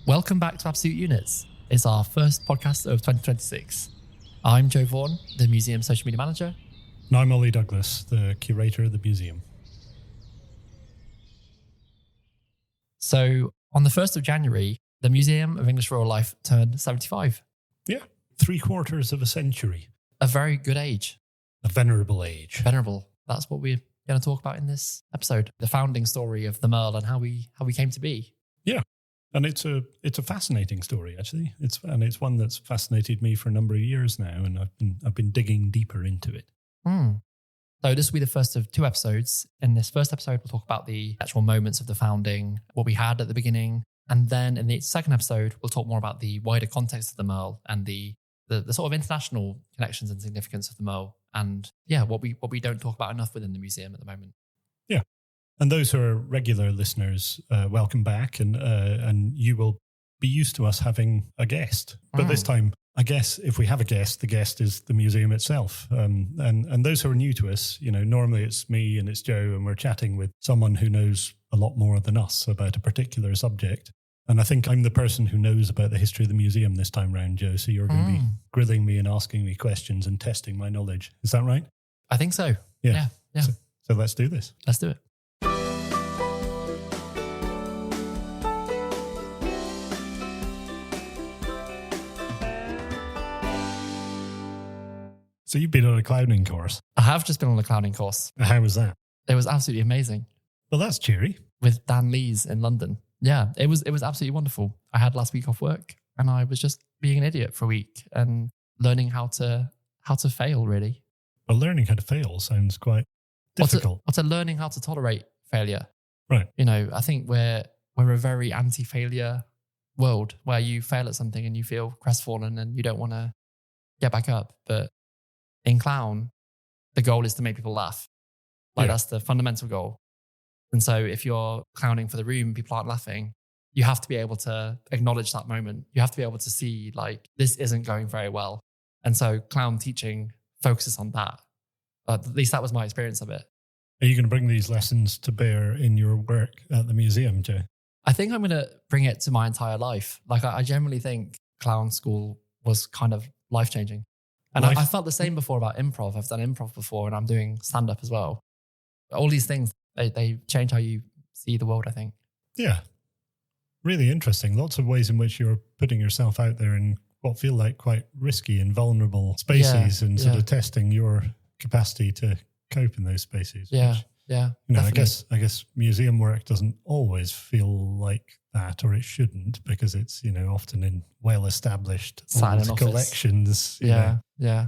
Welcome back to Absolute Units. It's our first podcast of 2026. I'm Joe Vaughan, the museum social media manager. And I'm Ollie Douglas, the curator of the museum. So on the 1st of January, the Museum of English Rural Life turned 75. Yeah, 3/4 of a century. A very good age. A venerable age. Venerable. That's what we're going to talk about in this episode. The founding story of the MERL and how we came to be. Yeah. And it's a fascinating story, actually. It's one that's fascinated me for a number of years now, and I've been digging deeper into it. So this will be the first of two episodes. In this first episode, we'll talk about the actual moments of the founding, what we had at the beginning, and then in the second episode, we'll talk more about the wider context of the MERL and the sort of international connections and significance of the MERL, and what we don't talk about enough within the museum at the moment. Yeah. And those who are regular listeners, welcome back, and you will be used to us having a guest. But this time, I guess if we have a guest, the guest is the museum itself. And those who are new to us, normally it's me and it's Joe, and we're chatting with someone who knows a lot more than us about a particular subject. And I think I'm the person who knows about the history of the museum this time round, Joe. So you're going to be grilling me and asking me questions and testing my knowledge. Is that right? I think so. Yeah. So let's do this. Let's do it. So you've been on a clowning course. I have just been on a clowning course. How was that? It was absolutely amazing. Well, that's cheery. With Dan Lees in London. Yeah, it was absolutely wonderful. I had last week off work and I was just being an idiot for a week and learning how to fail, really. Well, learning how to fail sounds quite difficult. Or to learning how to tolerate failure. Right. I think we're a very anti-failure world where you fail at something and you feel crestfallen and you don't want to get back up. But in clown, the goal is to make people laugh. That's the fundamental goal. And so if you're clowning for the room, people aren't laughing, you have to be able to acknowledge that moment. You have to be able to see, this isn't going very well. And so clown teaching focuses on that. At least that was my experience of it. Are you going to bring these lessons to bear in your work at the museum, Joe? I think I'm going to bring it to my entire life. I generally think clown school was kind of life-changing. And I felt the same before about improv. I've done improv before and I'm doing stand-up as well. All these things, they change how you see the world, I think. Yeah. Really interesting. Lots of ways in which you're putting yourself out there in what feel like quite risky and vulnerable spaces and sort of testing your capacity to cope in those spaces. Yeah. I guess museum work doesn't always feel like that, or it shouldn't, because it's, often in well-established old collections. Yeah.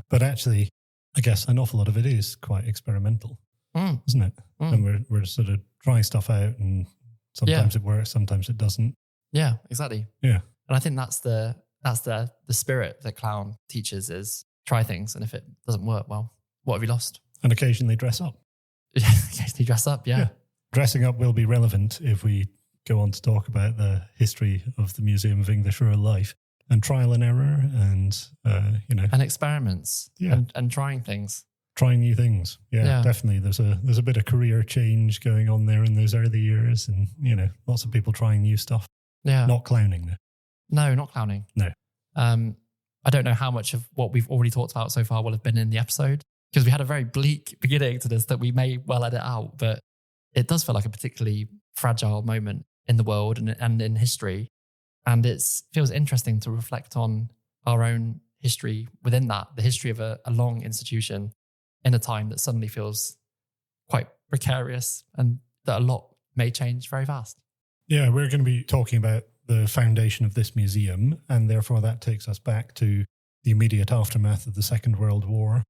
But actually, I guess an awful lot of it is quite experimental, isn't it? And we're sort of trying stuff out, and sometimes it works, sometimes it doesn't. Yeah, exactly. Yeah. And I think that's the spirit that clown teaches, is try things, and if it doesn't work, well, what have you lost? And occasionally dress up. Occasionally dress up, yeah. Dressing up will be relevant if we go on to talk about the history of the Museum of English Rural Life, and trial and error, and and experiments, and trying things, trying new things. Yeah, definitely. There's a bit of career change going on there in those early years, and lots of people trying new stuff. Yeah, not clowning. No, not clowning. No. I don't know how much of what we've already talked about so far will have been in the episode, because we had a very bleak beginning to this that we may well edit out, but it does feel like a particularly fragile moment in the world and in history. And it feels interesting to reflect on our own history within that, the history of a long institution in a time that suddenly feels quite precarious, and that a lot may change very fast. Yeah, we're going to be talking about the foundation of this museum, and therefore that takes us back to the immediate aftermath of the Second World War,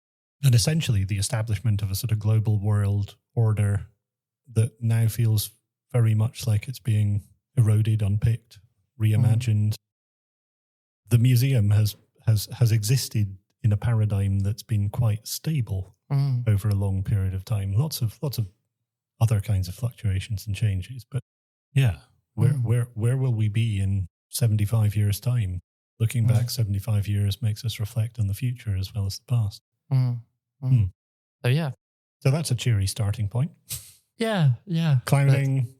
and essentially the establishment of a sort of global world order that now feels very much like it's being eroded, unpicked, reimagined. The museum has existed in a paradigm that's been quite stable over a long period of time. Lots of other kinds of fluctuations and changes, but where will we be in 75 years' time? Looking back 75 years makes us reflect on the future as well as the past. So that's a cheery starting point. Yeah. Clowning,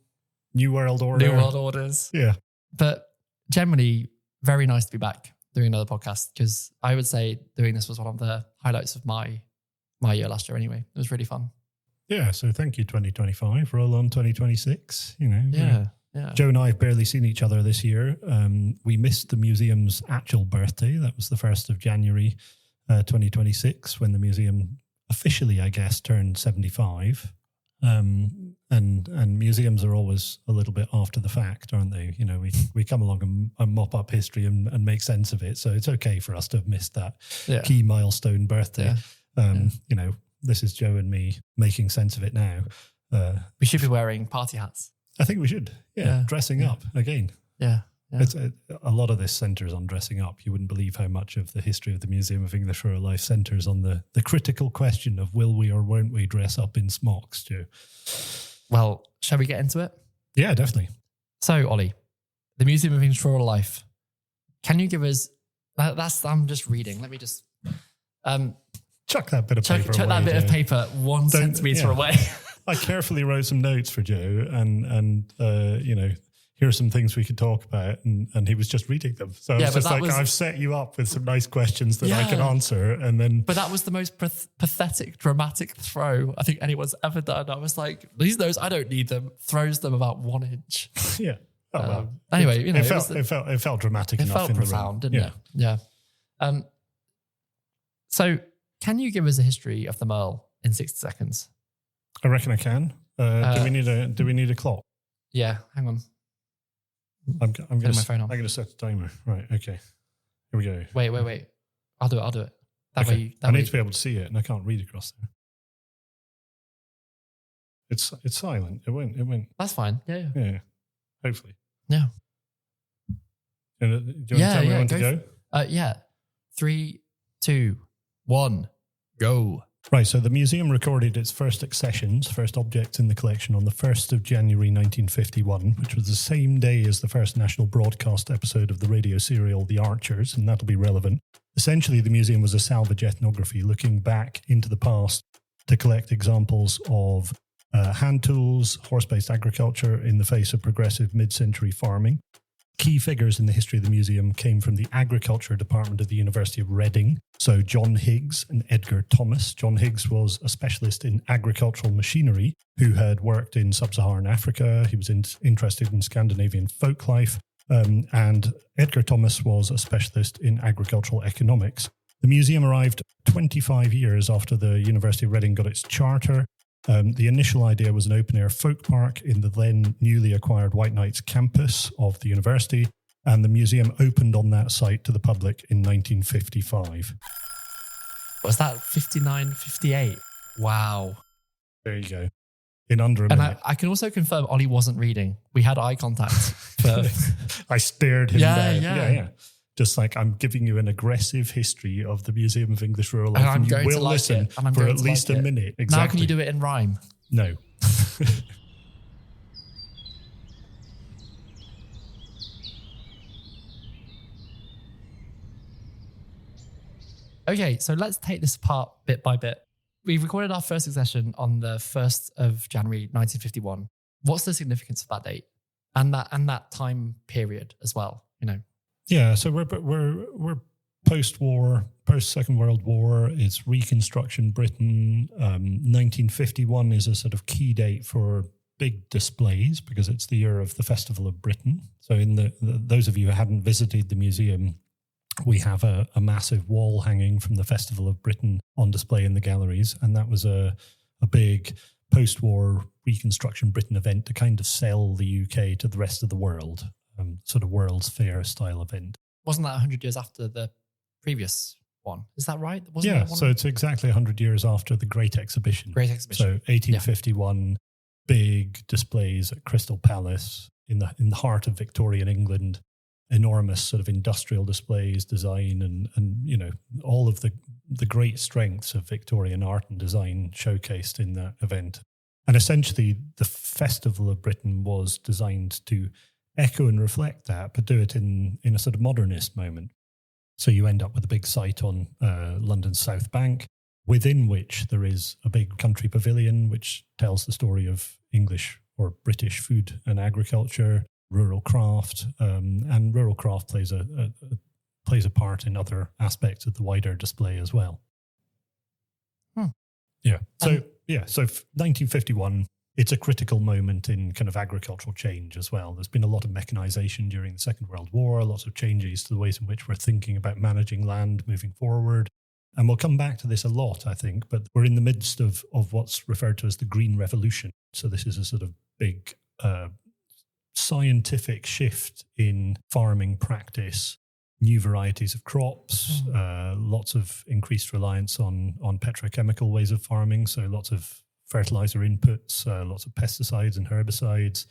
New World Order. New World Orders. Yeah. But generally very nice to be back doing another podcast, because I would say doing this was one of the highlights of my year last year anyway. It was really fun. Yeah, so thank you, 2025. Roll on 2026. Yeah. Joe and I have barely seen each other this year. We missed the museum's actual birthday. That was the 1st of January 2026, when the museum officially, I guess, turned 75. And museums are always a little bit after the fact, aren't they? We come along and mop up history and make sense of it. So it's okay for us to have missed that key milestone birthday. This is Joe and me making sense of it now. We should be wearing party hats. I think we should. Dressing up again. Yeah. It's a lot of this centres on dressing up. You wouldn't believe how much of the history of the Museum of English Rural Life centres on the critical question of will we or won't we dress up in smocks, Joe? Well, shall we get into it? Yeah, definitely. So, Ollie, the Museum of English Rural Life. Can you give us... I'm just reading. Let me just... chuck that bit of paper chuck away, that bit Joe. of paper 1 centimetre away. I carefully wrote some notes for Joe and here are some things we could talk about. And he was just reading them. So I was just like, I've set you up with some nice questions that I can answer. And then... But that was the most pathetic, dramatic throw I think anyone's ever done. I was like, these notes, I don't need them. Throws them about 1 inch. Yeah. Oh, well. Anyway, it felt dramatic enough. It felt profound, didn't it? Yeah. So can you give us a history of the MERL in 60 seconds? I reckon I can. Do we need a clock? Yeah, hang on. I'm going my phone on. I'm going to set a timer. Right. Okay. Here we go. Wait. I'll do it. I need to be able to see it, and I can't read across there. It's silent. It won't. That's fine. Yeah. Hopefully. Yeah. Do you want to tell me when to go? Yeah. 3, 2, 1, go. Right, so the museum recorded its first accessions, first objects in the collection, on the 1st of January 1951, which was the same day as the first national broadcast episode of the radio serial The Archers, and that'll be relevant. Essentially, the museum was a salvage ethnography looking back into the past to collect examples of hand tools, horse-based agriculture in the face of progressive mid-century farming. Key figures in the history of the museum came from the Agriculture Department of the University of Reading. So John Higgs and Edgar Thomas. John Higgs was a specialist in agricultural machinery who had worked in sub-Saharan Africa. He was interested in Scandinavian folklife. And Edgar Thomas was a specialist in agricultural economics. The museum arrived 25 years after the University of Reading got its charter. The initial idea was an open-air folk park in the then newly acquired White Knights campus of the university, and the museum opened on that site to the public in 1955. Was that 59, 58? Wow. There you go. In under a minute. And I can also confirm Ollie wasn't reading. We had eye contact. I stared him down. Yeah. Just like, I'm giving you an aggressive history of the Museum of English Rural Life, and you will listen for at least a minute. Exactly. Now can you do it in rhyme? No. Okay, so let's take this apart bit by bit. We recorded our first accession on the 1st of January 1951. What's the significance of that date and that time period as well? Yeah, so we're post-war, post-Second World War. It's Reconstruction Britain. 1951 is a sort of key date for big displays because it's the year of the Festival of Britain. So in those of you who hadn't visited the museum, we have a massive wall hanging from the Festival of Britain on display in the galleries, and that was a big post-war Reconstruction Britain event to kind of sell the UK to the rest of the world. Sort of World's Fair style event. Wasn't that 100 years after the previous one? Is that right? So it's exactly 100 years after the Great Exhibition. So 1851, big displays at Crystal Palace in the heart of Victorian England. Enormous sort of industrial displays, design, and all of the great strengths of Victorian art and design showcased in that event. And essentially, the Festival of Britain was designed to echo and reflect that, but do it in a sort of modernist moment. So you end up with a big site on London's South Bank, within which there is a big country pavilion, which tells the story of English or British food and agriculture. rural craft, and rural craft plays a part in other aspects of the wider display as well. Yeah. So 1951, it's a critical moment in kind of agricultural change as well. There's been a lot of mechanization during the Second World War, lots of changes to the ways in which we're thinking about managing land moving forward. And we'll come back to this a lot, I think, but we're in the midst of what's referred to as the Green Revolution. So this is a sort of big scientific shift in farming practice, new varieties of crops, lots of increased reliance on petrochemical ways of farming, so lots of fertilizer inputs, lots of pesticides and herbicides,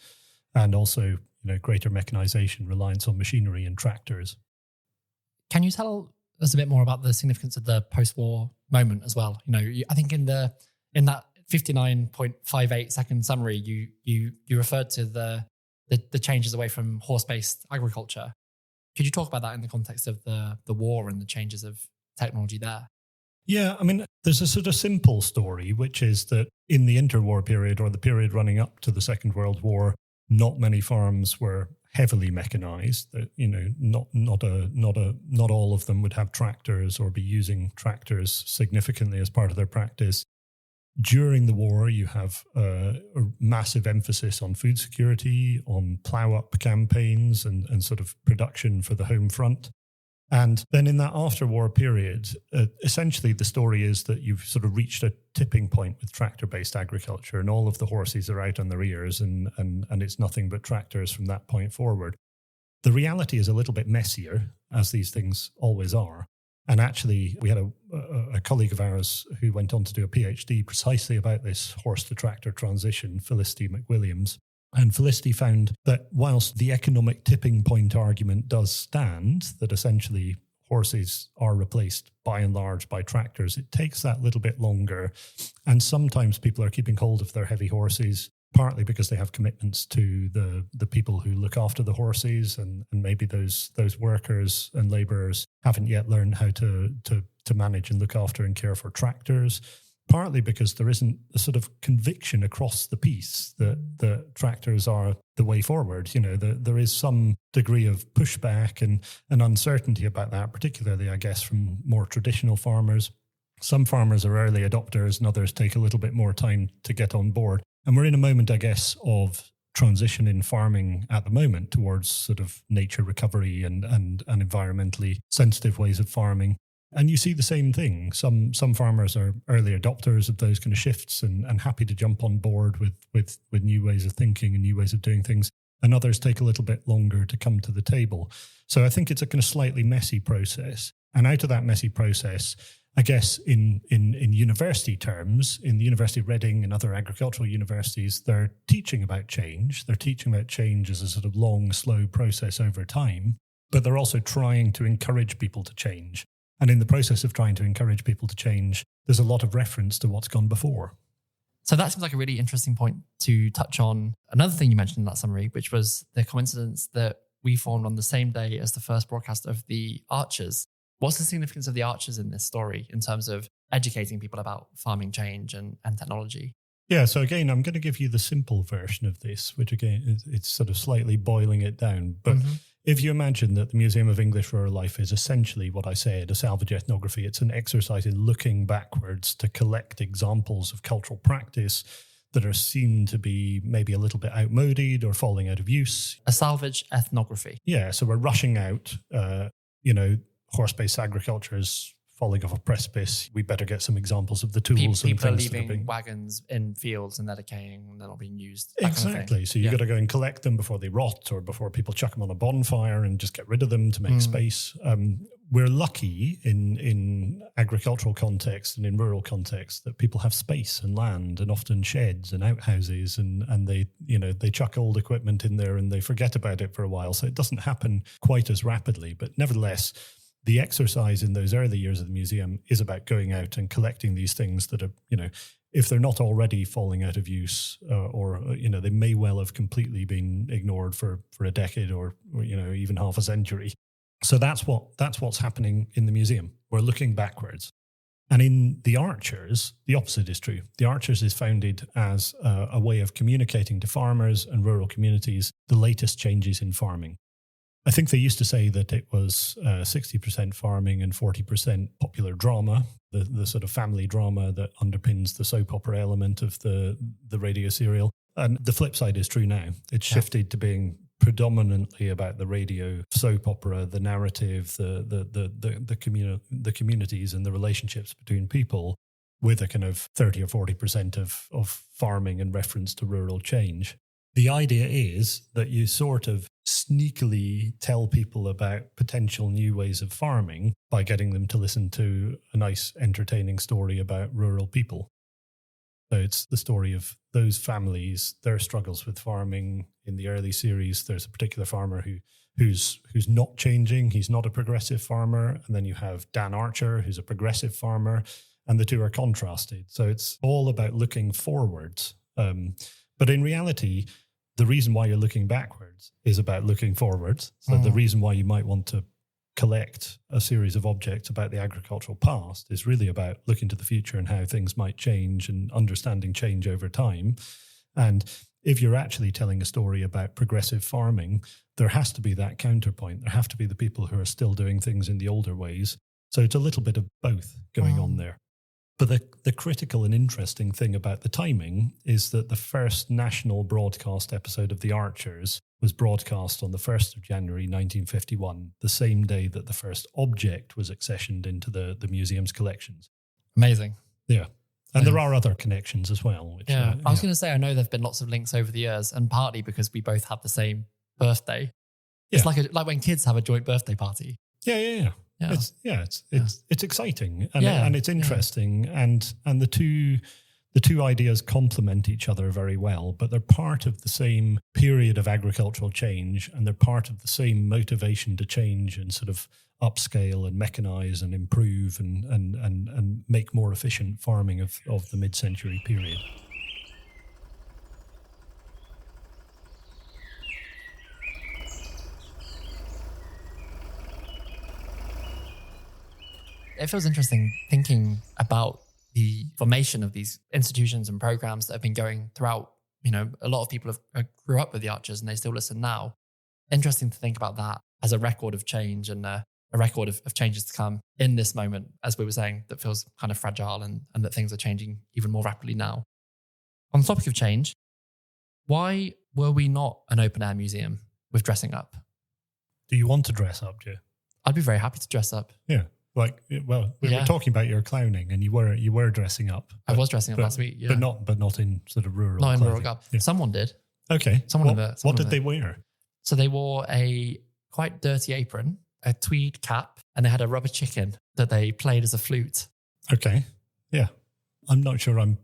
and also greater mechanization, reliance on machinery and tractors. Can you tell us a bit more about the significance of the post-war moment as well? I think in that 59.58 second summary, you referred to the changes away from horse-based agriculture. Could you talk about that in the context of the war and the changes of technology there? Yeah, I mean, there's a sort of simple story, which is that in the interwar period, or the period running up to the Second World War, not many farms were heavily mechanized. That not all of them would have tractors or be using tractors significantly as part of their practice. During the war, you have a massive emphasis on food security, on plough-up campaigns and sort of production for the home front. And then in that after-war period, essentially the story is that you've sort of reached a tipping point with tractor-based agriculture, and all of the horses are out on their ears, and it's nothing but tractors from that point forward. The reality is a little bit messier, as these things always are. And actually, we had a colleague of ours who went on to do a PhD precisely about this horse-to-tractor transition, Felicity McWilliams. And Felicity found that whilst the economic tipping point argument does stand, that essentially horses are replaced by and large by tractors, it takes that little bit longer. And sometimes people are keeping hold of their heavy horses, partly because they have commitments to the people who look after the horses, and maybe those workers and labourers haven't yet learned how to manage and look after and care for tractors. Partly because there isn't a sort of conviction across the piece that tractors are the way forward. There is some degree of pushback and uncertainty about that, particularly, I guess, from more traditional farmers. Some farmers are early adopters and others take a little bit more time to get on board. And we're in a moment, I guess, of transition in farming at the moment towards sort of nature recovery and environmentally sensitive ways of farming. And you see the same thing. Some farmers are early adopters of those kind of shifts and happy to jump on board with new ways of thinking and new ways of doing things. And others take a little bit longer to come to the table. So I think it's a kind of slightly messy process. And out of that messy process, I guess in university terms, in the University of Reading and other agricultural universities, they're teaching about change. They're teaching about change as a sort of long, slow process over time. But they're also trying to encourage people to change. And in the process of trying to encourage people to change, there's a lot of reference to what's gone before. So that seems like a really interesting point to touch on. Another thing you mentioned in that summary, which was the coincidence that we formed on the same day as the first broadcast of the Archers. What's the significance of the Archers in this story in terms of educating people about farming change and technology? Yeah, so again, I'm going to give you the simple version of this, which again, it's sort of slightly boiling it down. But if you imagine that the Museum of English Rural Life is essentially what I said, a salvage ethnography, it's an exercise in looking backwards to collect examples of cultural practice that are seen to be maybe a little bit outmoded or falling out of use. A salvage ethnography. Yeah, so we're rushing out, horse-based agriculture is falling off a precipice. We better get some examples of the tools people and are things leaving wagons in fields and they're decaying and they're not being used. Exactly. So you've got to go and collect them before they rot or before people chuck them on a bonfire and just get rid of them to make space. We're lucky in agricultural context and in rural context that people have space and land and often sheds and outhouses and they chuck old equipment in there and they forget about it for a while. So it doesn't happen quite as rapidly, but nevertheless, the exercise in those early years of the museum is about going out and collecting these things that are, if they're not already falling out of use or they may well have completely been ignored for a decade or even half a century. So that's what's happening in the museum. We're looking backwards. And in The Archers, the opposite is true. The Archers is founded as a way of communicating to farmers and rural communities the latest changes in farming. I think they used to say that it was 60% farming and 40% popular drama, the sort of family drama that underpins the soap opera element of the radio serial. And the flip side is true now. It's shifted to being predominantly about the radio soap opera, the narrative, the communities and the relationships between people, with a kind of 30 or 40% of farming and reference to rural change. The idea is that you sort of sneakily tell people about potential new ways of farming by getting them to listen to a nice, entertaining story about rural people. So it's the story of those families, their struggles with farming. In the early series, there's a particular farmer who's not changing. He's not a progressive farmer. And then you have Dan Archer, who's a progressive farmer, and the two are contrasted. So it's all about looking forwards. But in reality, the reason why you're looking backwards is about looking forwards. So the reason why you might want to collect a series of objects about the agricultural past is really about looking to the future and how things might change and understanding change over time. And if you're actually telling a story about progressive farming, there has to be that counterpoint. There have to be the people who are still doing things in the older ways. So it's a little bit of both going on there. But the critical and interesting thing about the timing is that the first national broadcast episode of The Archers was broadcast on the 1st of January 1951, the same day that the first object was accessioned into the museum's collections. Amazing. Yeah. And there are other connections as well. Which, I was going to say, I know there have been lots of links over the years, and partly because we both have the same birthday. It's like when kids have a joint birthday party. Yeah. It's exciting and it's interesting and the two ideas complement each other very well, but they're part of the same period of agricultural change, and they're part of the same motivation to change and sort of upscale and mechanize and improve and make more efficient farming of the mid-century period. It feels interesting thinking about the formation of these institutions and programs that have been going throughout. You know, a lot of people grew up with the Archers and they still listen now. Interesting to think about that as a record of change and a record of changes to come in this moment, as we were saying, that feels kind of fragile and that things are changing even more rapidly now. On the topic of change, why were we not an open air museum with dressing up? Do you want to dress up, Joe? I'd be very happy to dress up. Yeah. We were talking about your clowning, and you were dressing up. I was dressing up last week, but not in sort of rural. Not in clothing. rural garb. Yeah. Someone did. Okay. What did they wear? So they wore a quite dirty apron, a tweed cap, and they had a rubber chicken that they played as a flute. Okay. Yeah. I'm not sure I'm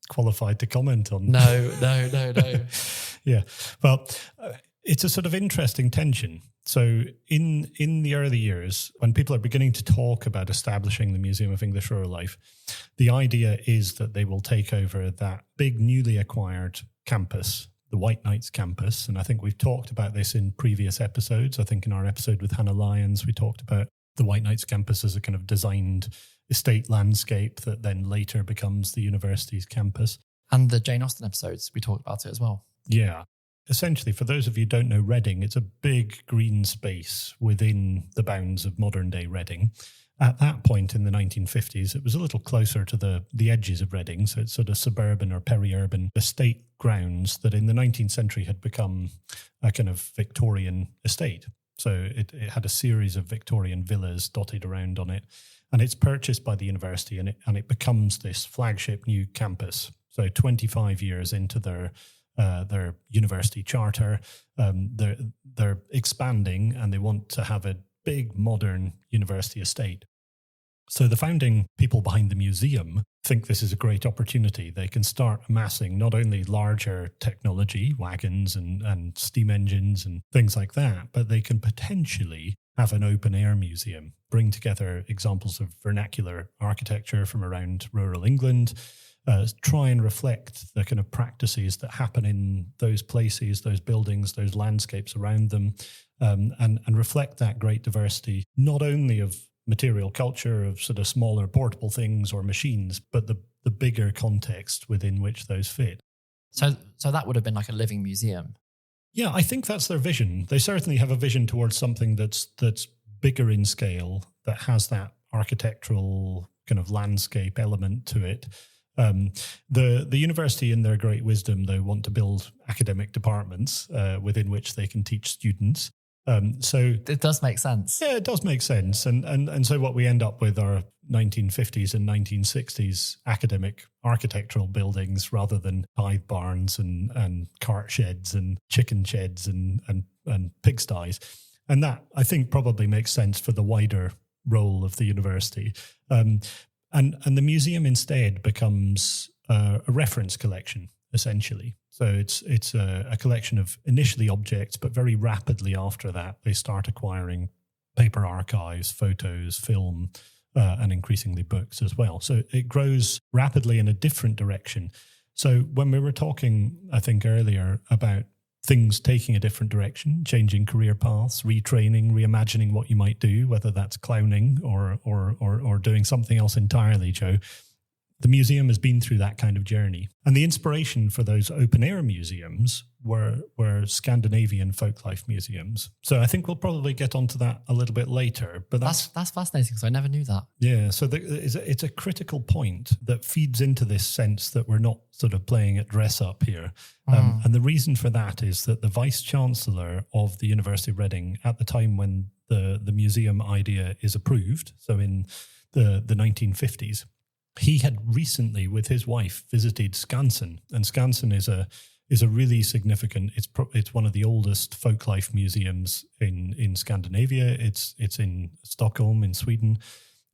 qualified to comment on. No. Yeah. Well, it's a sort of interesting tension. So in the early years, when people are beginning to talk about establishing the Museum of English Rural Life, the idea is that they will take over that big newly acquired campus, the White Knights campus. And I think we've talked about this in previous episodes. I think in our episode with Hannah Lyons, we talked about the White Knights campus as a kind of designed estate landscape that then later becomes the university's campus. And the Jane Austen episodes, we talked about it as well. Yeah. Essentially, for those of you who don't know Reading, it's a big green space within the bounds of modern-day Reading. At that point in the 1950s, it was a little closer to the edges of Reading, so it's sort of suburban or peri-urban estate grounds that in the 19th century had become a kind of Victorian estate. So it had a series of Victorian villas dotted around on it, and it's purchased by the university, and it becomes this flagship new campus. So 25 years into their university charter, they're expanding and they want to have a big modern university estate. So the founding people behind the museum think this is a great opportunity. They can start amassing not only larger technology, wagons and steam engines and things like that, but they can potentially have an open air museum, bring together examples of vernacular architecture from around rural England, try and reflect the kind of practices that happen in those places, those buildings, those landscapes around them, and reflect that great diversity, not only of material culture of sort of smaller portable things or machines, but the bigger context within which those fit. So that would have been like a living museum. Yeah, I think that's their vision. They certainly have a vision towards something that's bigger in scale, that has that architectural kind of landscape element to it. The university, in their great wisdom, though, want to build academic departments within which they can teach students. So it does make sense. Yeah, it does make sense. And so what we end up with are 1950s and 1960s academic architectural buildings rather than tithe barns and cart sheds and chicken sheds and pigsties. And that, I think, probably makes sense for the wider role of the university. And the museum instead becomes a reference collection, essentially. So it's a collection of initially objects, but very rapidly after that, they start acquiring paper archives, photos, film, and increasingly books as well. So it grows rapidly in a different direction. So when we were talking, I think earlier, about things taking a different direction, changing career paths, retraining, reimagining what you might do, whether that's clowning or doing something else entirely, Joe, the museum has been through that kind of journey. And the inspiration for those open-air museums were Scandinavian folklife museums. So I think we'll probably get onto that a little bit later. But that's fascinating, because I never knew that. Yeah, so it's a critical point that feeds into this sense that we're not sort of playing at dress-up here. And the reason for that is that the Vice-Chancellor of the University of Reading, at the time when the museum idea is approved, so in the 1950s, he had recently, with his wife, visited Skansen, and Skansen is a really significant. It's one of the oldest folklife museums in Scandinavia. It's in Stockholm in Sweden,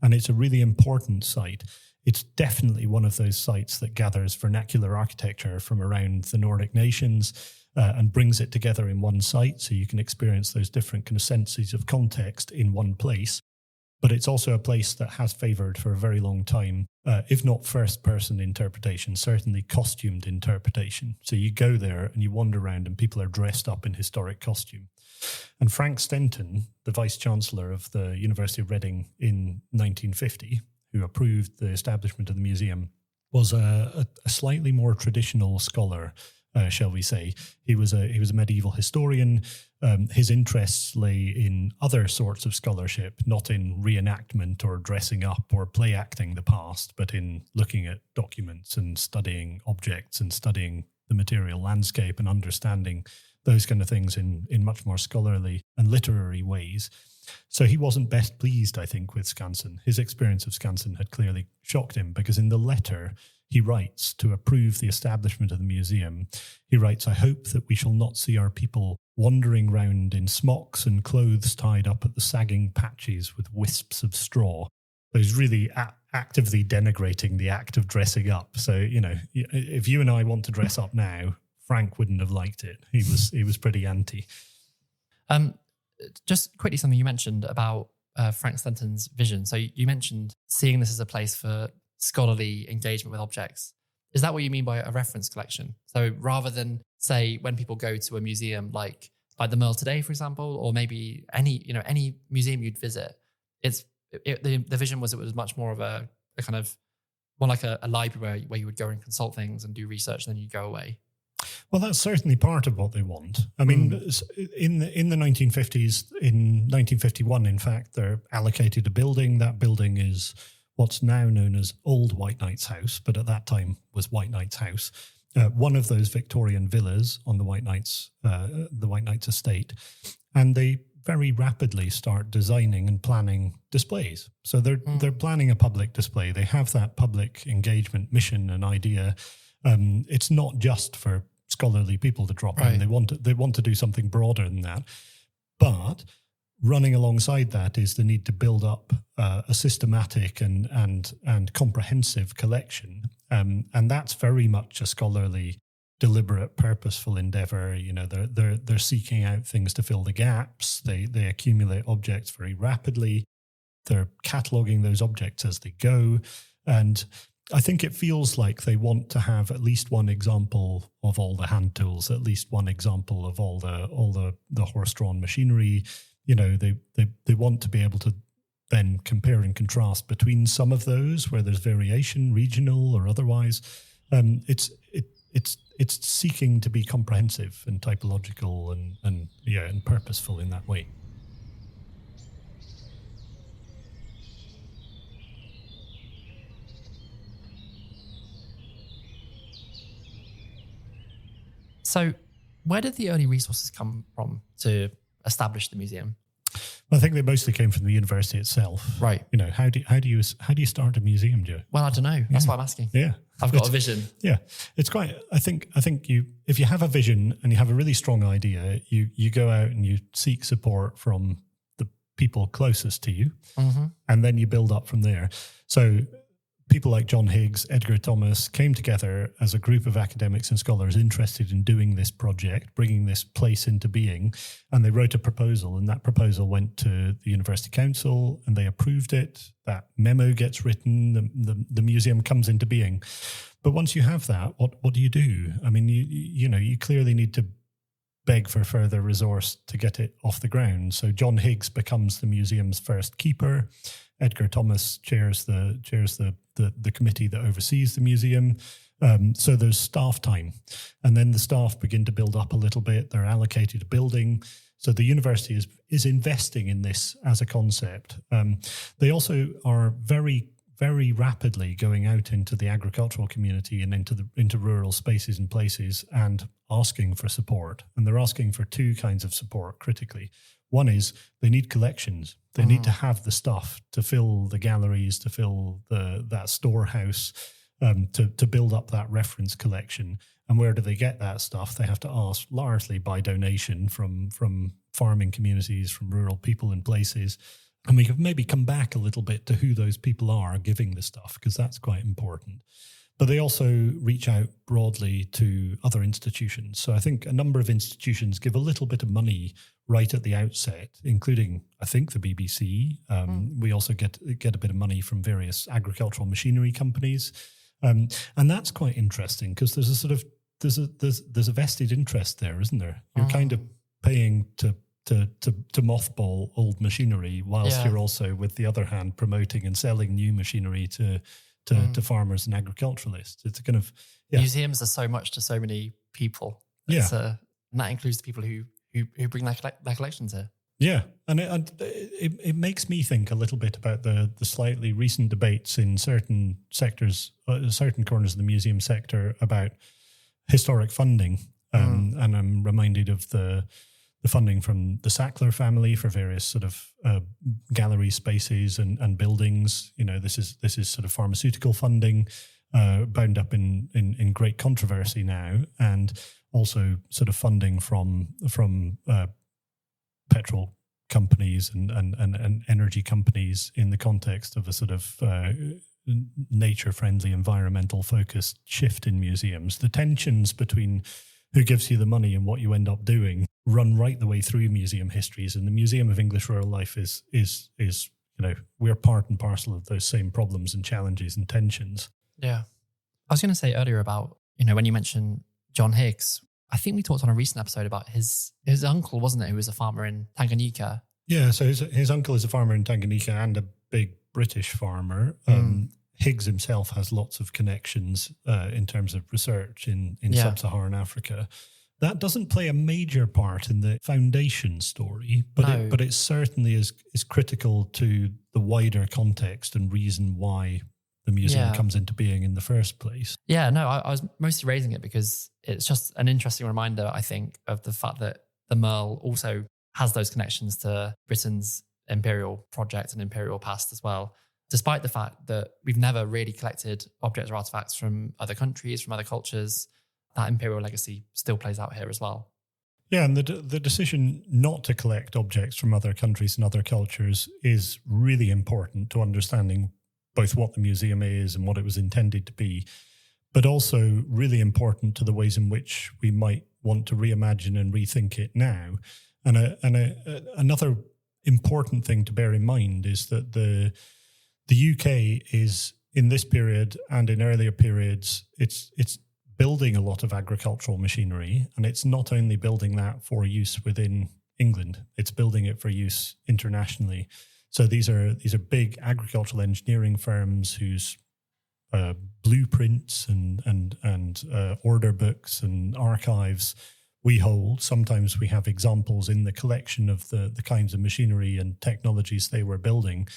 and it's a really important site. It's definitely one of those sites that gathers vernacular architecture from around the Nordic nations and brings it together in one site, so you can experience those different kind of senses of context in one place. But it's also a place that has favoured for a very long time, if not first-person interpretation, certainly costumed interpretation. So you go there and you wander around and people are dressed up in historic costume. And Frank Stenton, the Vice-Chancellor of the University of Reading in 1950, who approved the establishment of the museum, was a slightly more traditional scholar, shall we say. He was a medieval historian. His interests lay in other sorts of scholarship, not in reenactment or dressing up or play acting the past, but in looking at documents and studying objects and studying the material landscape and understanding those kind of things in much more scholarly and literary ways. So he wasn't best pleased, I think, with Skansen. His experience of Skansen had clearly shocked him, because in the letter he writes to approve the establishment of the museum, he writes, "I hope that we shall not see our people wandering round in smocks and clothes tied up at the sagging patches with wisps of straw." So he's really actively denigrating the act of dressing up. So, if you and I want to dress up now, Frank wouldn't have liked it. He was pretty anti. Just quickly, something you mentioned about Frank Stenton's vision. So you mentioned seeing this as a place for scholarly engagement with objects. Is that what you mean by a reference collection? So rather than, say, when people go to a museum like the MERL today, for example, or maybe any museum you'd visit, the vision was it was much more of a kind of more like a library where you would go and consult things and do research, and then you go away. Well, that's certainly part of what they want. I mean, in the 1950s, in 1951, in fact, they're allocated a building. That building is what's now known as Old White Knight's House, but at that time was White Knight's House, one of those Victorian villas on the White Knight's estate. And they very rapidly start designing and planning displays. So they're planning a public display. They have that public engagement mission and idea. It's not just for scholarly people to drop in. They want to do something broader than that. But running alongside that is the need to build up a systematic and comprehensive collection, and that's very much a scholarly, deliberate, purposeful endeavor. They're seeking out things to fill the gaps. They accumulate objects very rapidly. They're cataloging those objects as they go, and I think it feels like they want to have at least one example of all the hand tools, at least one example of all the horse-drawn machinery. They want to be able to then compare and contrast between some of those where there's variation, regional or otherwise. It's seeking to be comprehensive and typological and purposeful in that way. So where did the early resources come from to establish the museum? I think they mostly came from the university itself. Right. You know, how do you start a museum, Joe? Well, I don't know. That's why I'm asking. Yeah. I've got a vision. Yeah. It's quite, I think if you have a vision and you have a really strong idea, you go out and you seek support from the people closest to you, and then you build up from there. So people like John Higgs, Edgar Thomas came together as a group of academics and scholars interested in doing this project, bringing this place into being, and they wrote a proposal, and that proposal went to the University Council, and they approved it. That memo gets written, the museum comes into being. But once you have that, what do you do? I mean, you clearly need to beg for further resource to get it off the ground. So John Higgs becomes the museum's first keeper. Edgar Thomas chairs the committee that oversees the museum. So there's staff time. And then the staff begin to build up a little bit. They're allocated a building. So the university is investing in this as a concept. They also are very, very rapidly going out into the agricultural community and into rural spaces and places and asking for support. And they're asking for two kinds of support critically. One is they need collections. They need to have the stuff to fill the galleries, to fill that storehouse, to build up that reference collection. And where do they get that stuff? They have to ask largely by donation from farming communities, from rural people and places. And we could maybe come back a little bit to who those people are giving the stuff, because that's quite important. But they also reach out broadly to other institutions. So I think a number of institutions give a little bit of money right at the outset, including, I think, the BBC. We also get a bit of money from various agricultural machinery companies. And that's quite interesting because there's a sort of there's a vested interest there, isn't there? You're kind of paying to mothball old machinery whilst you're also, with the other hand, promoting and selling new machinery to farmers and agriculturalists. It's a kind of museums are so much to so many people. And that includes the people who bring their collections here. Yeah, and it makes me think a little bit about the slightly recent debates in certain sectors, certain corners of the museum sector about historic funding. And I'm reminded of the funding from the Sackler family for various sort of gallery spaces and buildings. You know, this is sort of pharmaceutical funding bound up in great controversy now, and also sort of funding from petrol companies and energy companies in the context of a sort of nature-friendly, environmental-focused shift in museums. The tensions between who gives you the money and what you end up doing run right the way through museum histories. And the Museum of English Rural Life is we're part and parcel of those same problems and challenges and tensions. Yeah. I was going to say earlier about, when you mentioned John Higgs, I think we talked on a recent episode about his uncle, wasn't it, who was a farmer in Tanganyika? Yeah, so his uncle is a farmer in Tanganyika and a big British farmer. Higgs himself has lots of connections in terms of research in sub-Saharan Africa. That doesn't play a major part in the foundation story, but it certainly is critical to the wider context and reason why the museum comes into being in the first place. Yeah, no, I was mostly raising it because it's just an interesting reminder, I think, of the fact that the MERL also has those connections to Britain's imperial project and imperial past as well, despite the fact that we've never really collected objects or artifacts from other countries, from other cultures. That imperial legacy still plays out here as well. Yeah, and the decision not to collect objects from other countries and other cultures is really important to understanding both what the museum is and what it was intended to be, but also really important to the ways in which we might want to reimagine and rethink it now. And another important thing to bear in mind is that the UK is, in this period and in earlier periods, it's building a lot of agricultural machinery, and it's not only building that for use within England, it's building it for use internationally. So these are big agricultural engineering firms whose blueprints and order books and archives we hold. Sometimes we have examples in the collection of the kinds of machinery and technologies they were building.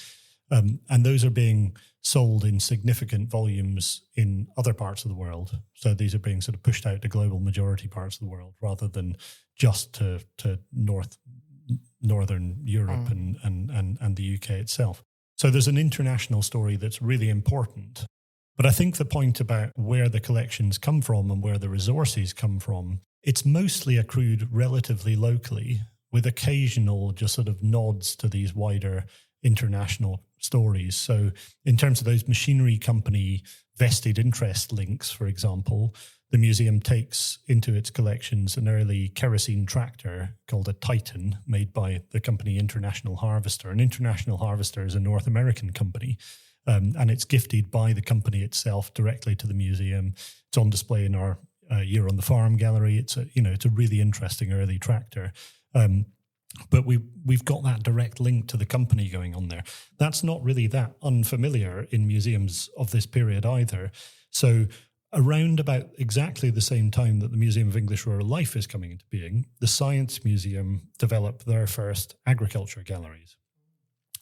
And those are being sold in significant volumes in other parts of the world. So these are being sort of pushed out to global majority parts of the world rather than just to Northern Europe and the UK itself. So there's an international story that's really important. But I think the point about where the collections come from and where the resources come from, it's mostly accrued relatively locally, with occasional just sort of nods to these wider international stories. So in terms of those machinery company vested interest links, for example, the museum takes into its collections an early kerosene tractor called a Titan, made by the company International Harvester. And International Harvester is a North American company, and it's gifted by the company itself directly to the museum. It's on display in our Year on the Farm gallery. It's a really interesting early tractor. But we've got that direct link to the company going on there. That's not really that unfamiliar in museums of this period either. So around about exactly the same time that the Museum of English Rural Life is coming into being, the Science Museum developed their first agriculture galleries.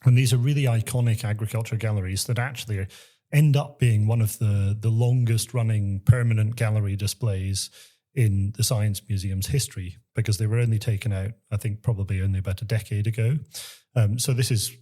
And these are really iconic agriculture galleries that actually end up being one of the longest running permanent gallery displays in the Science Museum's history, because they were only taken out, I think, probably only about a decade ago. So this is,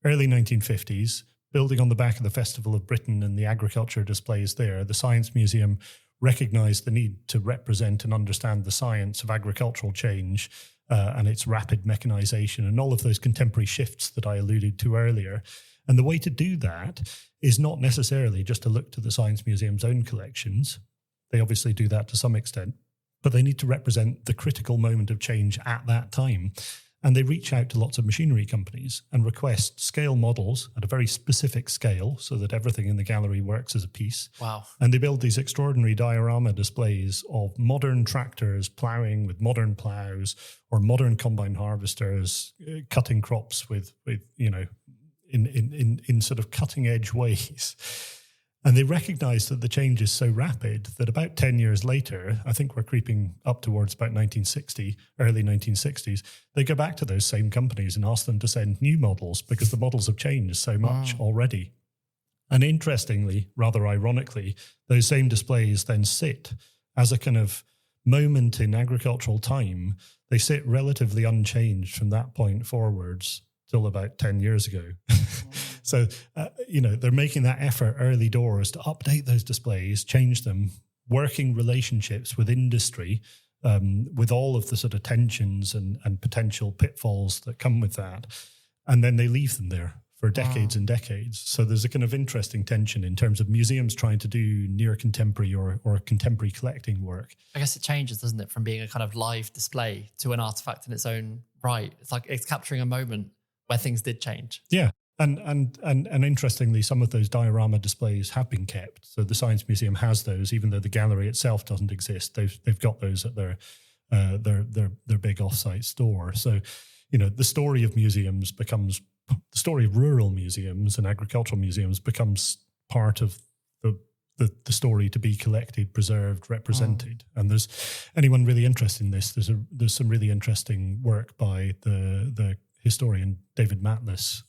early 1950s, building on the back of the Festival of Britain and the agriculture displays there. The Science Museum recognised the need to represent and understand the science of agricultural change and its rapid mechanisation and all of those contemporary shifts that I alluded to earlier. And the way to do that is not necessarily just to look to the Science Museum's own collections. They obviously do that to some extent, but they need to represent the critical moment of change at that time. And they reach out to lots of machinery companies and request scale models at a very specific scale so that everything in the gallery works as a piece. Wow. And they build these extraordinary diorama displays of modern tractors ploughing with modern ploughs, or modern combine harvesters cutting crops with in sort of cutting edge ways. And they recognize that the change is so rapid that about 10 years later, I think we're creeping up towards about 1960, early 1960s, they go back to those same companies and ask them to send new models because the models have changed so much already. And interestingly, rather ironically, those same displays then sit as a kind of moment in agricultural time. They sit relatively unchanged from that point forwards till about 10 years ago. So, they're making that effort early doors to update those displays, change them, working relationships with industry, with all of the sort of tensions and potential pitfalls that come with that. And then they leave them there for decades and decades. So there's a kind of interesting tension in terms of museums trying to do near contemporary or contemporary collecting work. I guess it changes, doesn't it, from being a kind of live display to an artifact in its own right. It's like it's capturing a moment where things did change. Yeah. And interestingly, some of those diorama displays have been kept. So the Science Museum has those, even though the gallery itself doesn't exist. They've got those at their big off-site store. So, the story of museums becomes the story of rural museums and agricultural museums becomes part of the story to be collected, preserved, represented. And there's anyone really interested in this. There's some really interesting work by the historian David Matlis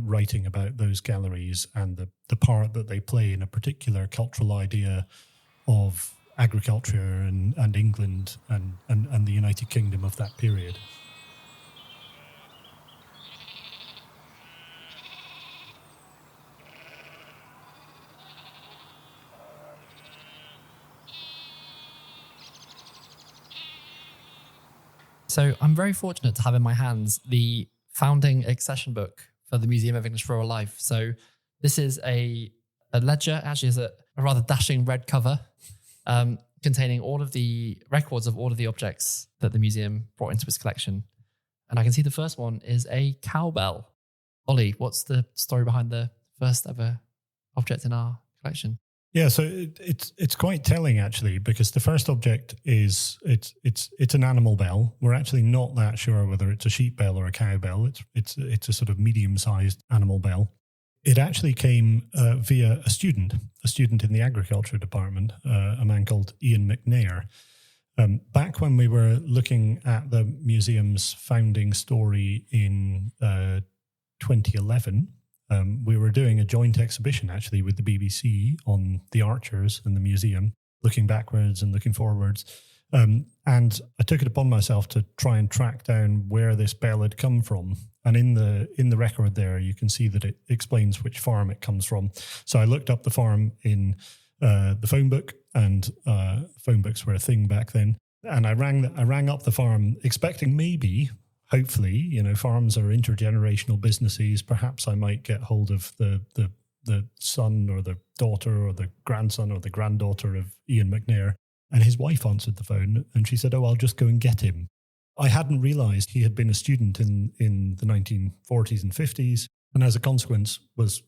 writing about those galleries and the part that they play in a particular cultural idea of agriculture and England and the United Kingdom of that period. So I'm very fortunate to have in my hands the founding accession book for the Museum of English Rural Life. So this is a ledger, actually is a rather dashing red cover containing all of the records of all of the objects that the museum brought into its collection. And I can see the first one is a cowbell. Ollie, what's the story behind the first ever object in our collection? Yeah, so it's quite telling actually, because the first object is it's an animal bell. We're actually not that sure whether it's a sheep bell or a cow bell. It's a sort of medium-sized animal bell. It actually came via a student in the agriculture department, a man called Ian McNair. Back when we were looking at the museum's founding story in 2011. We were doing a joint exhibition actually with the BBC on the archers and the museum, looking backwards and looking forwards. And I took it upon myself to try and track down where this bell had come from. And in the record there, you can see that it explains which farm it comes from. So I looked up the farm in the phone book, and phone books were a thing back then. And I rang up the farm expecting maybe, hopefully, farms are intergenerational businesses. Perhaps I might get hold of the son or the daughter or the grandson or the granddaughter of Ian McNair. And his wife answered the phone and she said, "Oh, I'll just go and get him." I hadn't realised he had been a student in the 1940s and 50s, and as a consequence was,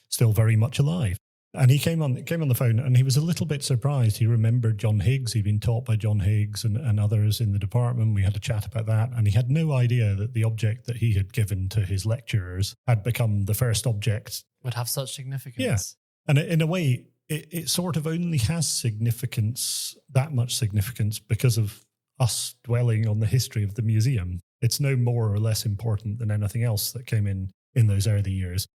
still very much alive. And he came on the phone and he was a little bit surprised. He remembered John Higgs. He'd been taught by John Higgs and others in the department. We had a chat about that. And he had no idea that the object that he had given to his lecturers had become the first object. Would have such significance. Yeah. And in a way, it sort of only has significance, that much significance, because of us dwelling on the history of the museum. It's no more or less important than anything else that came in those early years.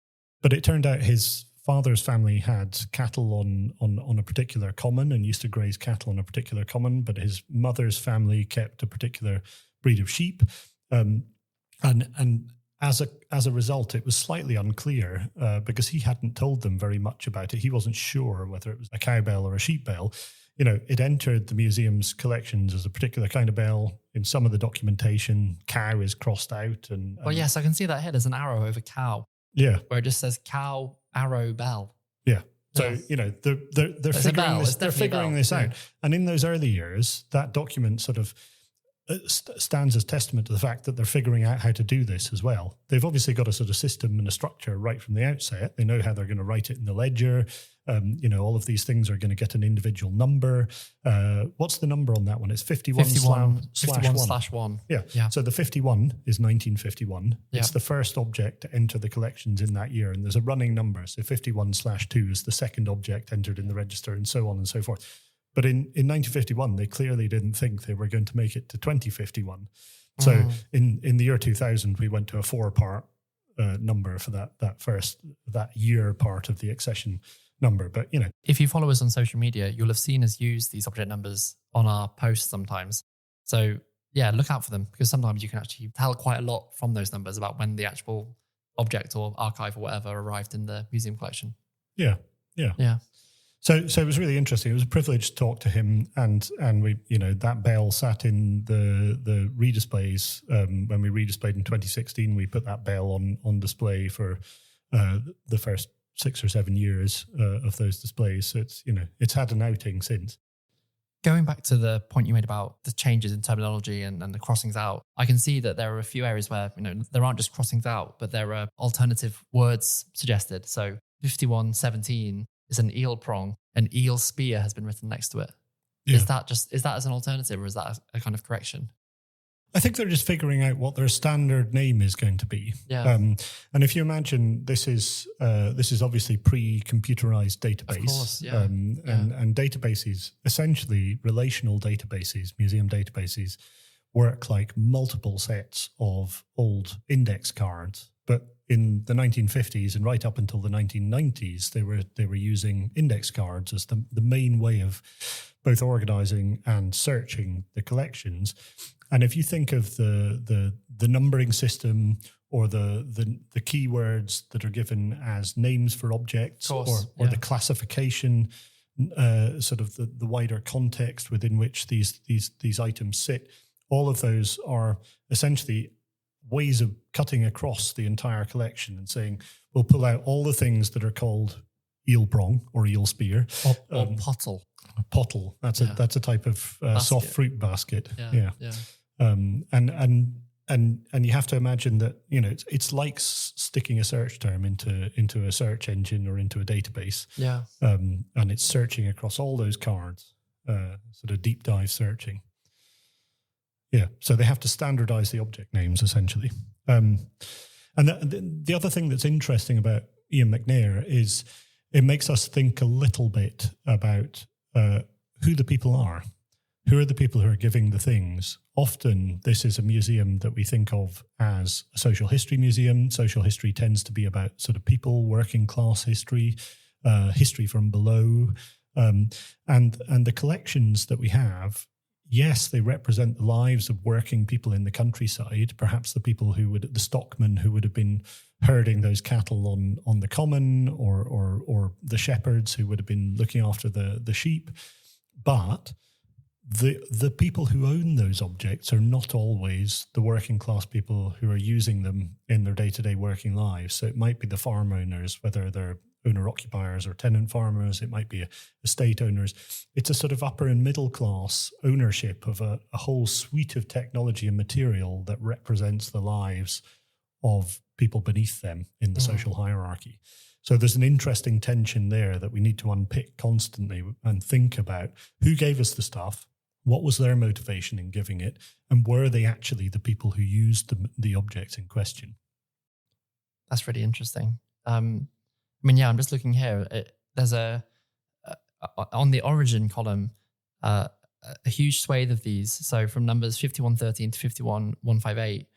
But it turned out his father's family had cattle on a particular common and used to graze cattle on a particular common, but his mother's family kept a particular breed of sheep. And as a result, it was slightly unclear because he hadn't told them very much about it. He wasn't sure whether it was a cowbell or a sheep bell. It entered the museum's collections as a particular kind of bell. In some of the documentation, cow is crossed out. Well, yes, I can see that here. There's an arrow over cow. Yeah. Where it just says cow, arrow, bell. Yeah. So, they're figuring this out. And in those early years, that document sort of stands as testament to the fact that they're figuring out how to do this as well. They've obviously got a sort of system and a structure right from the outset. They know how they're going to write it in the ledger. All of these things are going to get an individual number. What's the number on that one? It's 51/1. Yeah. So the 51 is 1951. Yeah. It's the first object to enter the collections in that year. And there's a running number. So 51/2 is the second object entered in the register, and so on and so forth. But in 1951, they clearly didn't think they were going to make it to 2051. So in the year 2000, we went to a 4-part number for that year part of the accession number. But, if you follow us on social media, you'll have seen us use these object numbers on our posts sometimes. So yeah, look out for them, because sometimes you can actually tell quite a lot from those numbers about when the actual object or archive or whatever arrived in the museum collection. Yeah. So it was really interesting. It was a privilege to talk to him, and we, that bell sat in the redisplays. When we redisplayed in 2016, we put that bell on display for the first 6 or 7 years of those displays. So it's had an outing since. Going back to the point you made about the changes in terminology and the crossings out, I can see that there are a few areas where there aren't just crossings out, but there are alternative words suggested. So 5117 is an eel prong. An eel spear has been written next to it. Yeah. Is that as an alternative, or is that a kind of correction? I think they're just figuring out what their standard name is going to be. Yeah. And if you imagine this is obviously pre-computerized database. Of course, yeah. And databases, essentially relational databases, museum databases, work like multiple sets of old index cards. But in the 1950s and right up until the 1990s, they were using index cards as the main way of both organizing and searching the collections. And if you think of the numbering system or the keywords that are given as names for objects, or the classification, sort of the wider context within which these items sit, all of those are essentially ways of cutting across the entire collection and saying, we'll pull out all the things that are called eel prong or eel spear. Or pottle. Pottle. That's a type of soft fruit basket. Yeah. And and you have to imagine that, you know, it's like sticking a search term into a search engine or into a database. Yeah. And it's searching across all those cards, sort of deep dive searching. Yeah. So they have to standardize the object names essentially. And the other thing that's interesting about Ian McNair is it makes us think a little bit about who the people are. Who are the people who are giving the things? Often this is a museum that we think of as a social history museum. Social history tends to be about sort of people, working class history, history from below. And the collections that we have, yes, they represent the lives of working people in the countryside, perhaps the people the stockmen who would have been herding those cattle on the common, or the shepherds who would have been looking after the sheep. But the people who own those objects are not always the working class people who are using them in their day-to-day working lives. So it might be the farm owners, whether they're owner-occupiers or tenant farmers. It might be estate owners. It's a sort of upper and middle class ownership of a whole suite of technology and material that represents the lives of people beneath them in the social hierarchy. So there's an interesting tension there that we need to unpick constantly and think about who gave us the stuff, what was their motivation in giving it, and were they actually the people who used the objects in question? That's really interesting. I mean, yeah, I'm just looking here. There's on the origin column, a huge swathe of these. So from numbers 5113 to 51158,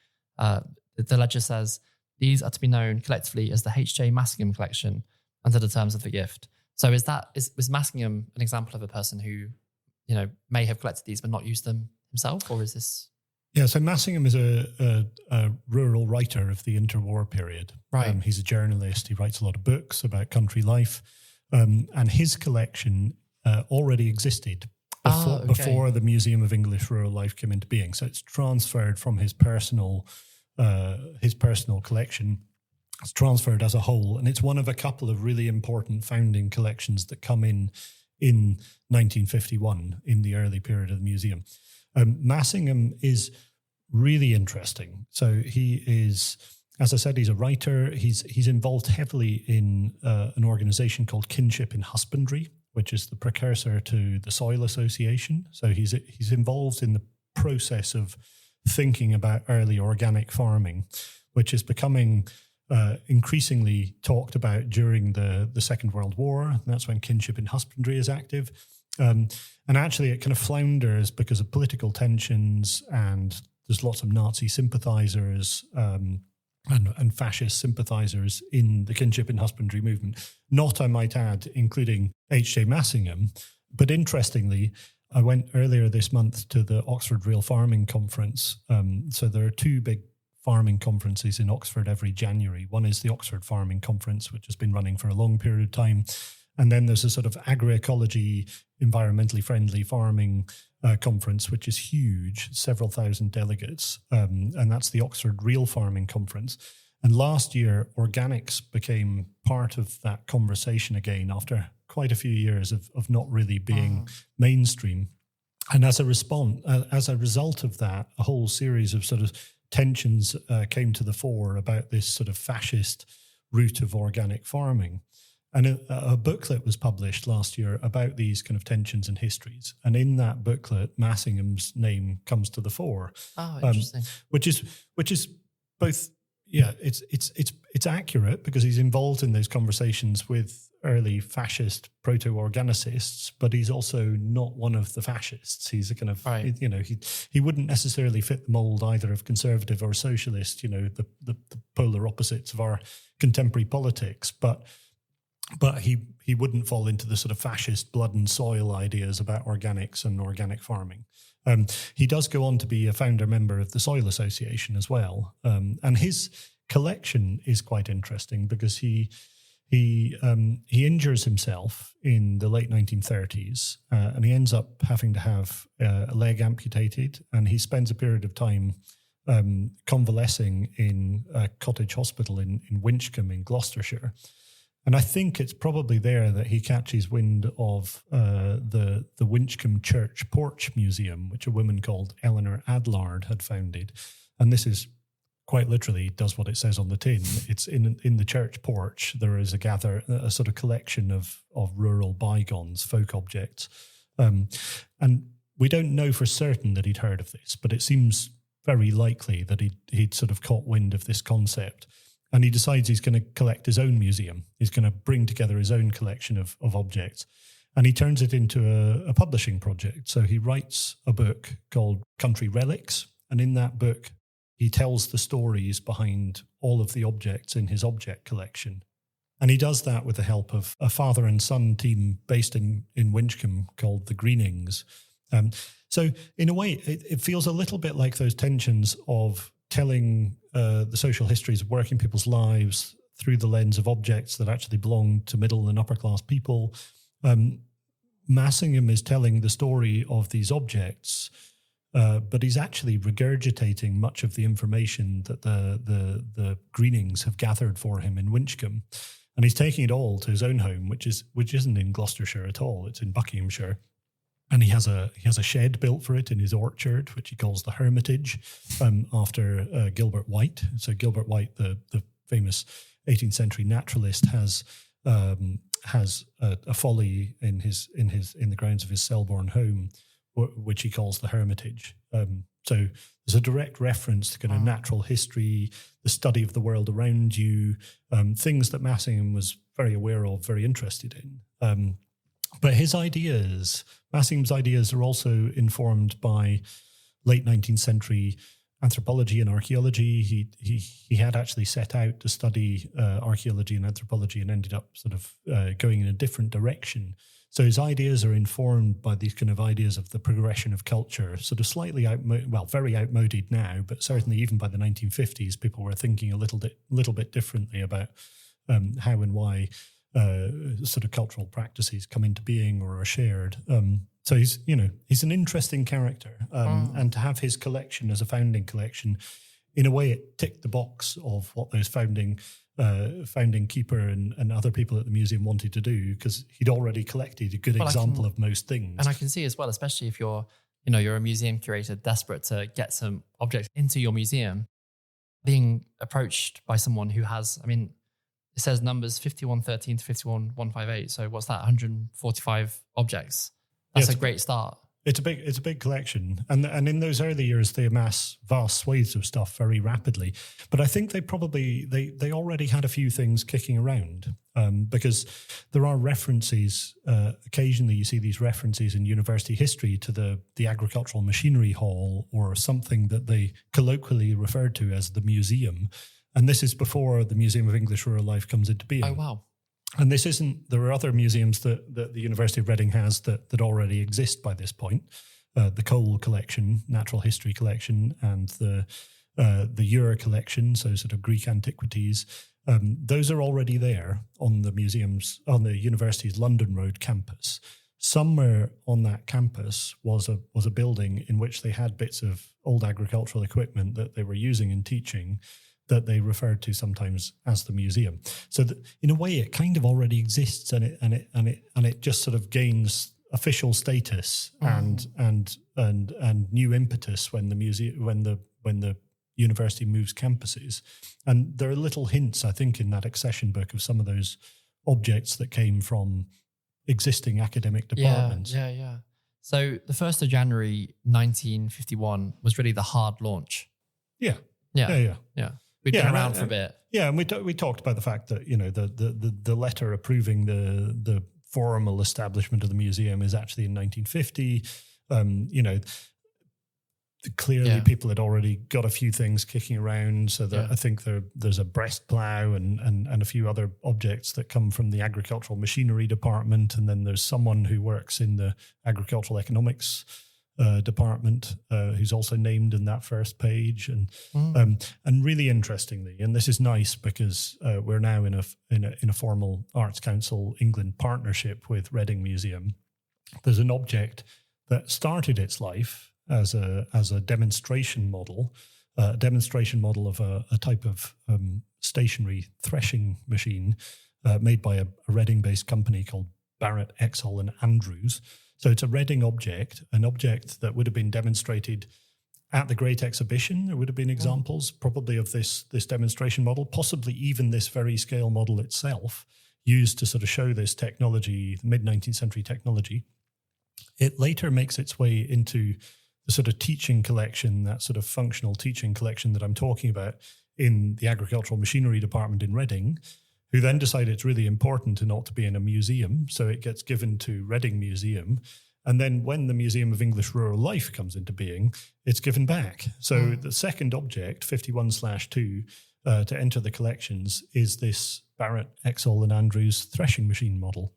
the ledger says, these are to be known collectively as the H.J. Massingham collection under the terms of the gift. So was Massingham an example of a person who, you know, may have collected these but not used them himself, or is this? Yeah, so Massingham is a rural writer of the interwar period. Right. He's a journalist. He writes a lot of books about country life. And his collection already existed before the Museum of English Rural Life came into being. So it's transferred from his personal collection. It's transferred as a whole. And it's one of a couple of really important founding collections that come in 1951, in the early period of the museum. Massingham is really interesting. So he is, as I said, he's a writer. He's involved heavily in an organization called Kinship in Husbandry, which is the precursor to the Soil Association. So he's involved in the process of thinking about early organic farming, which is becoming increasingly talked about during the Second World War. And that's when Kinship in Husbandry is active. And actually it kind of flounders because of political tensions, and there's lots of Nazi sympathizers and fascist sympathizers in the Kinship in Husbandry movement. Not, I might add, including H.J. Massingham. But interestingly, I went earlier this month to the Oxford Real Farming Conference. So there are two big farming conferences in Oxford every January. One is the Oxford Farming Conference, which has been running for a long period of time. And then there's a sort of agroecology, environmentally friendly farming conference, which is huge, several thousand delegates. And that's the Oxford Real Farming Conference. And last year, organics became part of that conversation again after quite a few years of not really being mainstream. And as a result of that, a whole series of sort of tensions came to the fore about this sort of fascist route of organic farming. And a booklet was published last year about these kind of tensions and histories. And in that booklet, Massingham's name comes to the fore. Oh, interesting. Which is both, yeah, it's accurate because he's involved in those conversations with early fascist proto-organicists, but he's also not one of the fascists. He's a kind of, right. You know, he wouldn't necessarily fit the mold either of conservative or socialist, you know, the polar opposites of our contemporary politics, but he wouldn't fall into the sort of fascist blood and soil ideas about organics and organic farming. He does go on to be a founder member of the Soil Association as well. And his collection is quite interesting because he injures himself in the late 1930s and he ends up having to have a leg amputated, and he spends a period of time convalescing in a cottage hospital in Winchcombe in Gloucestershire. And I think it's probably there that he catches wind of the Winchcombe Church Porch Museum, which a woman called Eleanor Adlard had founded. And this is quite literally does what it says on the tin. It's in the church porch. There is a sort of collection of rural bygones, folk objects. And we don't know for certain that he'd heard of this, but it seems very likely that he'd sort of caught wind of this concept. And he decides he's going to collect his own museum. He's going to bring together his own collection of objects. And he turns it into a publishing project. So he writes a book called Country Relics. And in that book, he tells the stories behind all of the objects in his object collection. And he does that with the help of a father and son team based in Winchcombe called the Greenings. So in a way, it feels a little bit like those tensions of telling the social histories of working people's lives through the lens of objects that actually belong to middle and upper class people. Massingham is telling the story of these objects, but he's actually regurgitating much of the information that the Greenings have gathered for him in Winchcombe. And he's taking it all to his own home, which isn't in Gloucestershire at all. It's in Buckinghamshire. And he has a shed built for it in his orchard, which he calls the Hermitage, after Gilbert White. So Gilbert White, the famous 18th century naturalist, has a folly in the grounds of his Selborne home, which he calls the Hermitage. So there's a direct reference to kind of natural history, the study of the world around you, things that Massingham was very aware of, very interested in. But Massingham's ideas are also informed by late 19th century anthropology and archaeology. He had actually set out to study archaeology and anthropology and ended up sort of going in a different direction. So his ideas are informed by these kind of ideas of the progression of culture, sort of slightly very outmoded now, but certainly even by the 1950s, people were thinking a little bit differently about how and why sort of cultural practices come into being or are shared. So he's an interesting character, and to have his collection as a founding collection, in a way, it ticked the box of what those founding keeper and other people at the museum wanted to do, because he'd already collected a good example of most things. And I can see as well, especially if you're a museum curator desperate to get some objects into your museum, being approached by someone who has, it says numbers 5113 to 51158. So what's that? 145 objects. That's a great start. It's a big collection, and in those early years they amass vast swathes of stuff very rapidly. But I think they already had a few things kicking around, because there are references. Occasionally, you see these references in university history to the agricultural machinery hall, or something that they colloquially referred to as the museum. And this is before the Museum of English Rural Life comes into being. Oh, wow. And there are other museums that the University of Reading has that already exist by this point. The Cole collection, natural history collection, and the Ure collection, so sort of Greek antiquities. Those are already there on the university's London Road campus. Somewhere on that campus was a building in which they had bits of old agricultural equipment that they were using in teaching, that they referred to sometimes as the museum. So that, in a way, it kind of already exists, and it just sort of gains official status and new impetus when the university moves campuses. And there are little hints, I think, in that accession book of some of those objects that came from existing academic departments. Yeah. So the 1st of January 1951 was really the hard launch. Yeah. We'd been around for a bit. Yeah, and we talked about the fact that the letter approving the formal establishment of the museum is actually in 1950. Clearly people had already got a few things kicking around. So that I think there's a breast plough and a few other objects that come from the agricultural machinery department, and then there's someone who works in the agricultural economics department, who's also named in that first page, and really interestingly, and this is nice because we're now in a formal Arts Council England partnership with Reading Museum. There's an object that started its life as a demonstration model of a type of stationary threshing machine made by a Reading-based company called Barrett, Exall and Andrews. So it's a Reading object, an object that would have been demonstrated at the Great Exhibition, there would have been examples probably of this demonstration model, possibly even this very scale model itself, used to sort of show this technology, mid-19th century technology. It later makes its way into the sort of teaching collection, that sort of functional teaching collection that I'm talking about in the agricultural machinery department in Reading, who then decide it's really important to not to be in a museum. So it gets given to Reading Museum. And then when the Museum of English Rural Life comes into being, it's given back. So the second object, 51/2, to enter the collections is this Barrett, Exall and Andrews threshing machine model.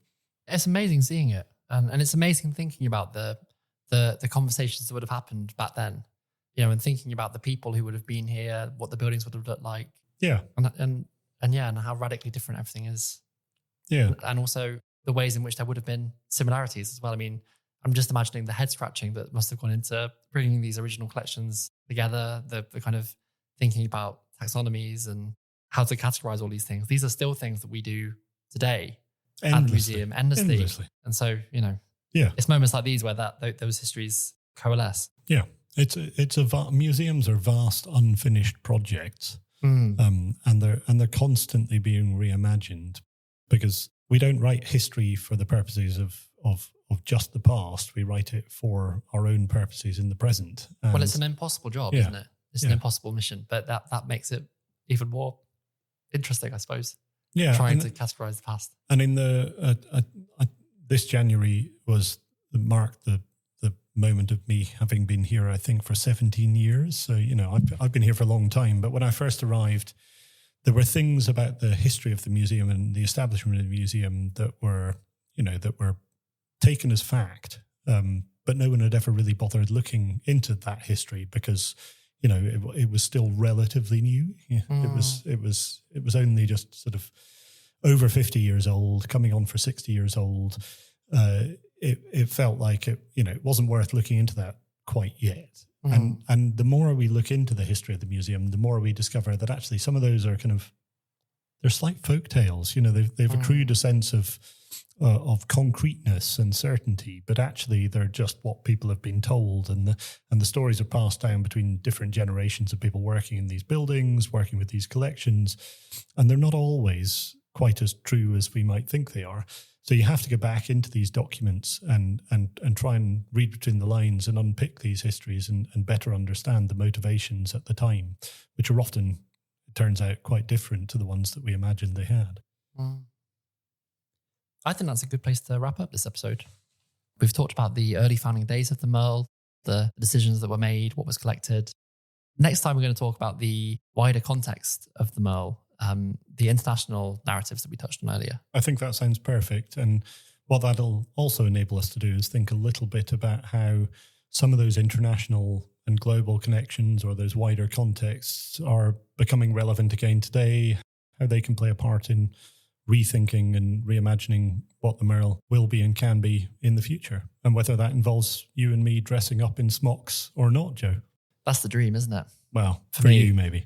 It's amazing seeing it. And it's amazing thinking about the conversations that would have happened back then, and thinking about the people who would have been here, what the buildings would have looked like. Yeah. And how radically different everything is. Yeah. And also the ways in which there would have been similarities as well. I mean, I'm just imagining the head scratching that must have gone into bringing these original collections together, the kind of thinking about taxonomies and how to categorize all these things. These are still things that we do today at the museum endlessly. And so, it's moments like these where those histories coalesce. Yeah. Museums are vast unfinished projects. And they're constantly being reimagined, because we don't write history for the purposes of just the past. We write it for our own purposes in the present. Well, it's an impossible job, isn't it? It's an impossible mission, but that makes it even more interesting, I suppose. Yeah, trying to categorize the past. And in this January marked the moment of me having been here, I think, for 17 years. So, I've been here for a long time. But when I first arrived, there were things about the history of the museum and the establishment of the museum that were taken as fact. But no one had ever really bothered looking into that history because, it was still relatively new. It was only just sort of over 50 years old, coming on for 60 years old. It felt like it wasn't worth looking into that quite yet. And the more we look into the history of the museum, the more we discover that actually some of those are they're slight folk tales. They've accrued a sense of concreteness and certainty, but actually they're just what people have been told, and the stories are passed down between different generations of people working in these buildings, working with these collections, and they're not always quite as true as we might think they are. So you have to go back into these documents and try and read between the lines and unpick these histories and better understand the motivations at the time, which are often, it turns out, quite different to the ones that we imagined they had. I think that's a good place to wrap up this episode. We've talked about the early founding days of the MERL, the decisions that were made, what was collected. Next time, we're going to talk about the wider context of the MERL, the international narratives that we touched on earlier. I think that sounds perfect. And what that'll also enable us to do is think a little bit about how some of those international and global connections or those wider contexts are becoming relevant again today, how they can play a part in rethinking and reimagining what the MERL will be and can be in the future, and whether that involves you and me dressing up in smocks or not, Joe. That's the dream, isn't it? Well, for you, maybe.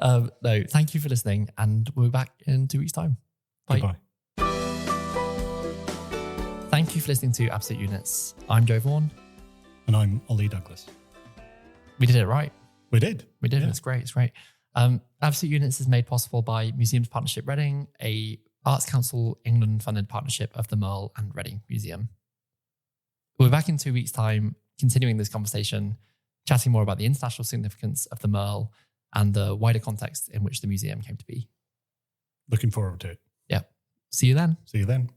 No, thank you for listening, and we'll be back in 2 weeks' time. Bye. Goodbye. Thank you for listening to Absolute Units. I'm Joe Vaughan. And I'm Ollie Douglas. We did it right. We did. Yeah. It's great. Absolute Units is made possible by Museums Partnership Reading, a Arts Council England funded partnership of the MERL and Reading Museum. We'll be back in 2 weeks' time, continuing this conversation, chatting more about the international significance of the MERL and the wider context in which the museum came to be. Looking forward to it. Yeah. See you then. See you then.